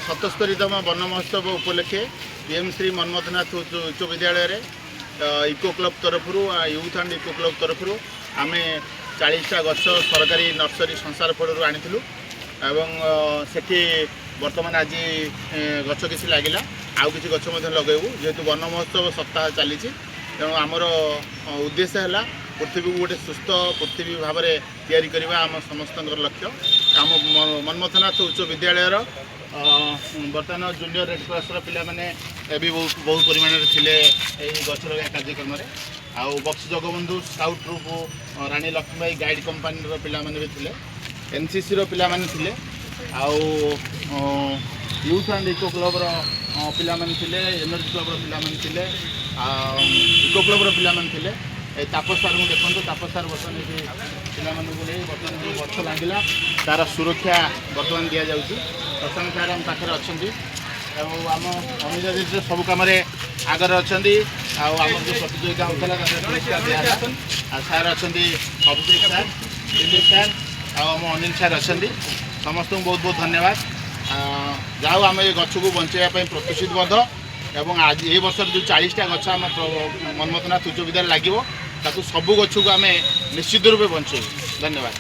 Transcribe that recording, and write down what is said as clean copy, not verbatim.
77तम one महोत्सव उपलक्षे PM Shri Manmathnath उच्च विद्यालय इको क्लब तरफ यूथ एंड इको क्लब तरफ आम 40टा गछ सरकारी नर्सरी संसार पड़ू आनी से बर्तमान आज गछ किसी लगिला आउ कि गछ लगेबू जेहेतु वन महोत्सव सप्ताह चली तेणु आमर उद्देश्य है पृथ्वी को गोटे सुस्थ पृथ्वी भाव में तैयारी करवा आम समस्त लक्ष्य आम मनमथनाथ उच्च विद्यालय बर्तमान जूनियर रेड क्रॉस पिला माने भी बहुत परिमाण थे गछ लगा कार्यक्रम आउ बक्सी जगबंधु स्काउट ट्रुप रानी लक्ष्मीबाई गाइड कंपानी पिला माने भी थे एनसीसी पिला माने थे आउ यूथ एंड इको क्लब पिला माने थे एनर्जी क्लब पिला माने थे इको क्लब पिला माने थे तापस सार को देखो तापस सार बर्तमान पिला बर्तमान जो गछ लगिला तार सुरक्षा बर्तमान दि जाऊँगी प्रशांत सार आम पाखे अच्छा आम अनुजाति सब कम आगर अच्छा आम जो प्रतियोगिता होता सार अच्छा अभिषेक सार दिलीप सार आम अनिल सार अच्छा समस्त को बहुत बहुत धन्यवाद जाओ आम ये गछ को बचाई प्रतिश्रुतिबद्ध एवं आज ये वर्ष जो 40टा गछ आम मनमथनाथ उच्च विद्यालय लगे सबू गछ को आम निश्चित रूपे बचाई धन्यवाद।